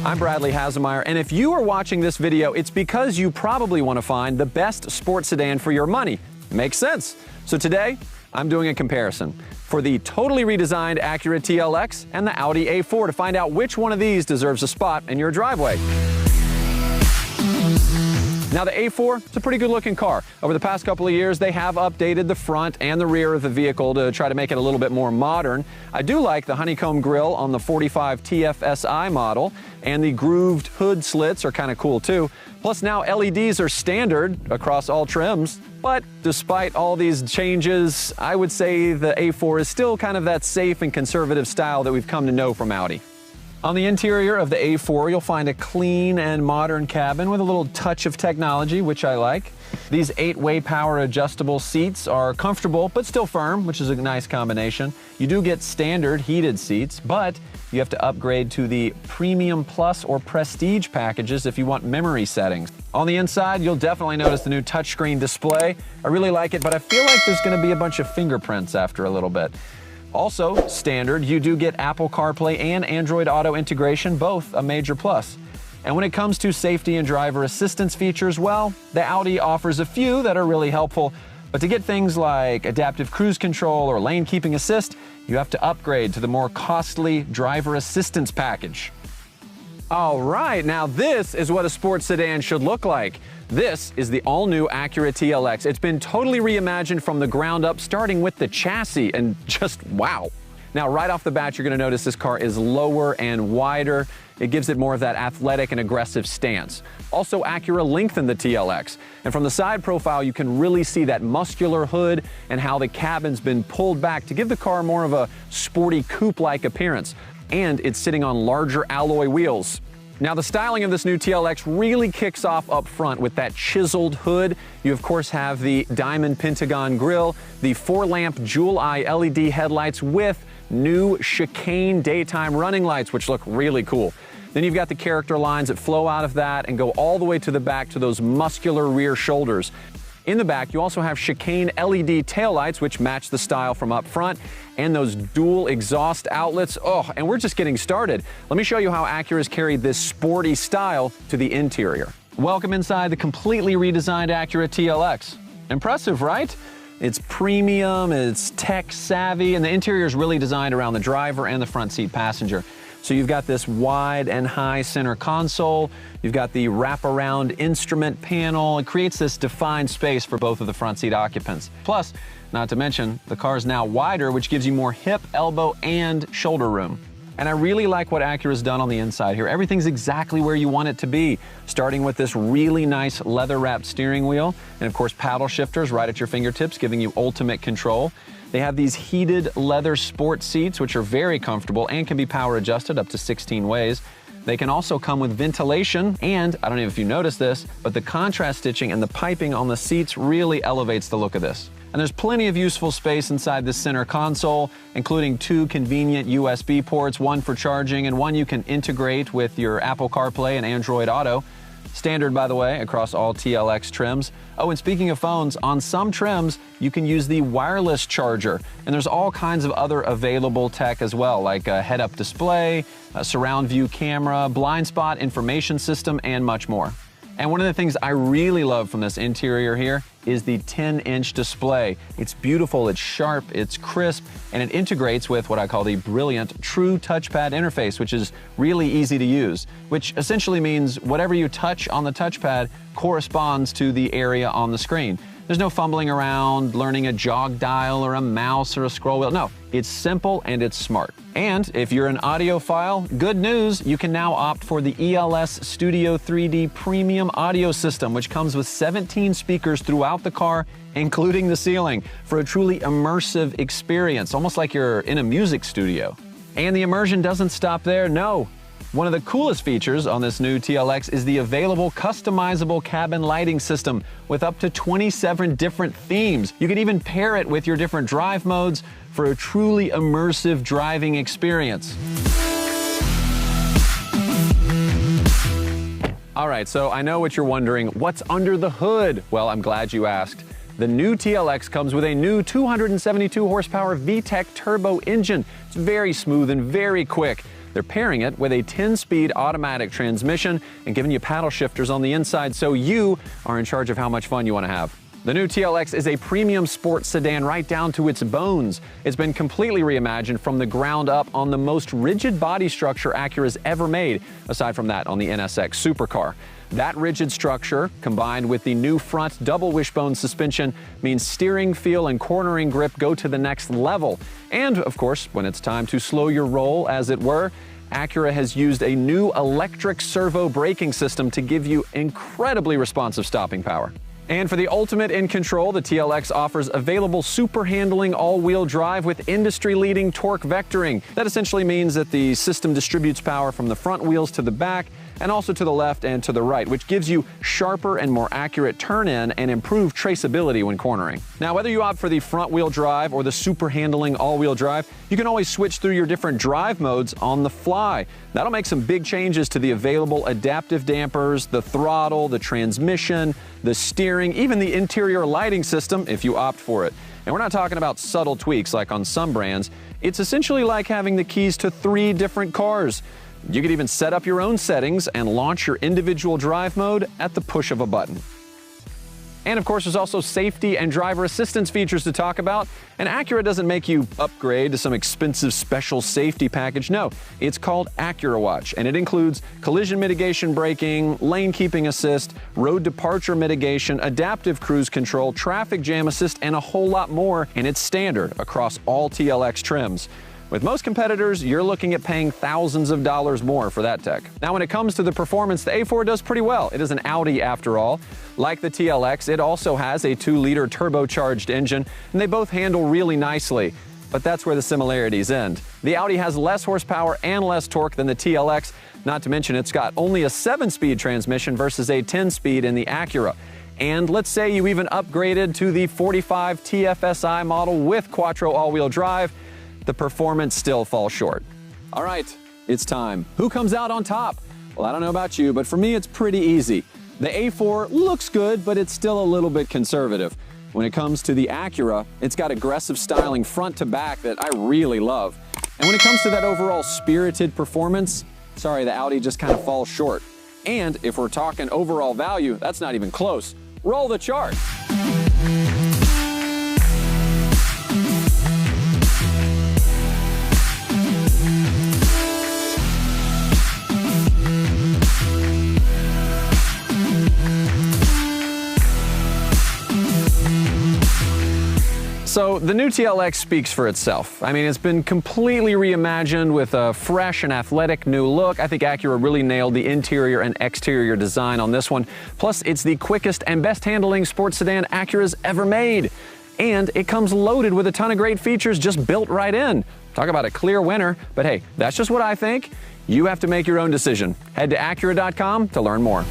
I'm Bradley Hasemeyer, and if you are watching this video, it's because you probably want to find the best sports sedan for your money. Makes sense. So today, I'm doing a comparison for the totally redesigned Acura TLX and the Audi A4 to find out which one of these deserves a spot in your driveway. Now the A4, it's a pretty good looking car. Over the past couple of years, they have updated the front and the rear of the vehicle to try to make it a little bit more modern. I do like the honeycomb grille on the 45 TFSI model, and the grooved hood slits are kind of cool too. Plus now LEDs are standard across all trims. But despite all these changes, I would say the A4 is still kind of that safe and conservative style that we've come to know from Audi. On the interior of the A4, you'll find a clean and modern cabin with a little touch of technology, which I like. These 8-way power adjustable seats are comfortable but still firm, which is a nice combination. You do get standard heated seats, but you have to upgrade to the Premium Plus or Prestige packages if you want memory settings. On the inside, you'll definitely notice the new touchscreen display. I really like it, but I feel like there's going to be a bunch of fingerprints after a little bit. Also, standard, you do get Apple CarPlay and Android Auto integration, both a major plus. And when it comes to safety and driver assistance features, well, the Audi offers a few that are really helpful. But to get things like adaptive cruise control or lane keeping assist, you have to upgrade to the more costly driver assistance package. All right, now this is what a sports sedan should look like. This is the all-new Acura TLX. It's been totally reimagined from the ground up, starting with the chassis, and just wow. Now, right off the bat, you're going to notice this car is lower and wider. It gives it more of that athletic and aggressive stance. Also, Acura lengthened the TLX, and from the side profile, you can really see that muscular hood and how the cabin's been pulled back to give the car more of a sporty coupe-like appearance. And it's sitting on larger alloy wheels. Now the styling of this new TLX really kicks off up front with that chiseled hood. You of course have the diamond pentagon grille, the 4-lamp jewel eye LED headlights with new chicane daytime running lights, which look really cool. Then you've got the character lines that flow out of that and go all the way to the back to those muscular rear shoulders. In the back, you also have chicane LED taillights, which match the style from up front, and those dual exhaust outlets. Oh, and we're just getting started. Let me show you how Acura's carried this sporty style to the interior. Welcome inside the completely redesigned Acura TLX. Impressive, right? It's premium, it's tech savvy, and the interior is really designed around the driver and the front seat passenger. So you've got this wide and high center console, you've got the wraparound instrument panel. It creates this defined space for both of the front seat occupants. Plus, not to mention, the car is now wider, which gives you more hip, elbow, and shoulder room. And I really like what Acura's done on the inside here. Everything's exactly where you want it to be, starting with this really nice leather-wrapped steering wheel, and of course paddle shifters right at your fingertips, giving you ultimate control. They have these heated leather sport seats, which are very comfortable and can be power adjusted up to 16 ways. They can also come with ventilation, and I don't know if you noticed this, but the contrast stitching and the piping on the seats really elevates the look of this. And there's plenty of useful space inside this center console, including 2 convenient USB ports, one for charging and one you can integrate with your Apple CarPlay and Android Auto. Standard, by the way, across all TLX trims. Oh, and speaking of phones, on some trims, you can use the wireless charger. And there's all kinds of other available tech as well, like a head-up display, a surround view camera, blind spot information system, and much more. And one of the things I really love from this interior here is the 10-inch display. It's beautiful, it's sharp, it's crisp, and it integrates with what I call the brilliant True Touchpad interface, which is really easy to use, which essentially means whatever you touch on the touchpad corresponds to the area on the screen. There's no fumbling around, learning a jog dial or a mouse or a scroll wheel. No, it's simple and it's smart. And if you're an audiophile, good news, you can now opt for the ELS Studio 3D Premium Audio System, which comes with 17 speakers throughout the car, including the ceiling, for a truly immersive experience, almost like you're in a music studio. And the immersion doesn't stop there, no. One of the coolest features on this new TLX is the available customizable cabin lighting system with up to 27 different themes. You can even pair it with your different drive modes for a truly immersive driving experience. All right, so I know what you're wondering, what's under the hood? Well, I'm glad you asked. The new TLX comes with a new 272 horsepower VTEC turbo engine. It's very smooth and very quick. They're pairing it with a 10-speed automatic transmission and giving you paddle shifters on the inside so you are in charge of how much fun you want to have. The new TLX is a premium sports sedan right down to its bones. It's been completely reimagined from the ground up on the most rigid body structure Acura's ever made, aside from that on the NSX supercar. That rigid structure, combined with the new front double wishbone suspension, means steering, feel, and cornering grip go to the next level. And, of course, when it's time to slow your roll, as it were, Acura has used a new electric servo braking system to give you incredibly responsive stopping power. And for the ultimate in control, the TLX offers available super handling all-wheel drive with industry-leading torque vectoring. That essentially means that the system distributes power from the front wheels to the back and also to the left and to the right, which gives you sharper and more accurate turn-in and improved traceability when cornering. Now, whether you opt for the front-wheel drive or the super handling all-wheel drive, you can always switch through your different drive modes on the fly. That'll make some big changes to the available adaptive dampers, the throttle, the transmission, the steering, even the interior lighting system if you opt for it. And we're not talking about subtle tweaks like on some brands. It's essentially like having the keys to 3 different cars. You could even set up your own settings and launch your individual drive mode at the push of a button. And of course, there's also safety and driver assistance features to talk about. And Acura doesn't make you upgrade to some expensive special safety package. No, it's called Acura Watch, and it includes collision mitigation braking, lane keeping assist, road departure mitigation, adaptive cruise control, traffic jam assist, and a whole lot more. And it's standard across all TLX trims. With most competitors, you're looking at paying thousands of dollars more for that tech. Now, when it comes to the performance, the A4 does pretty well. It is an Audi after all. Like the TLX, it also has a 2-liter turbocharged engine, and they both handle really nicely. But that's where the similarities end. The Audi has less horsepower and less torque than the TLX, not to mention it's got only a 7-speed transmission versus a 10-speed in the Acura. And let's say you even upgraded to the 45 TFSI model with Quattro all-wheel drive, the performance still falls short. All right, it's time. Who comes out on top? Well, I don't know about you, but for me, it's pretty easy. The A4 looks good, but it's still a little bit conservative. When it comes to the Acura, it's got aggressive styling front to back that I really love. And when it comes to that overall spirited performance, sorry, the Audi just kind of falls short. And if we're talking overall value, that's not even close. Roll the chart. So the new TLX speaks for itself. I mean, it's been completely reimagined with a fresh and athletic new look. I think Acura really nailed the interior and exterior design on this one. Plus, it's the quickest and best handling sports sedan Acura's ever made. And it comes loaded with a ton of great features just built right in. Talk about a clear winner, but hey, that's just what I think. You have to make your own decision. Head to Acura.com to learn more.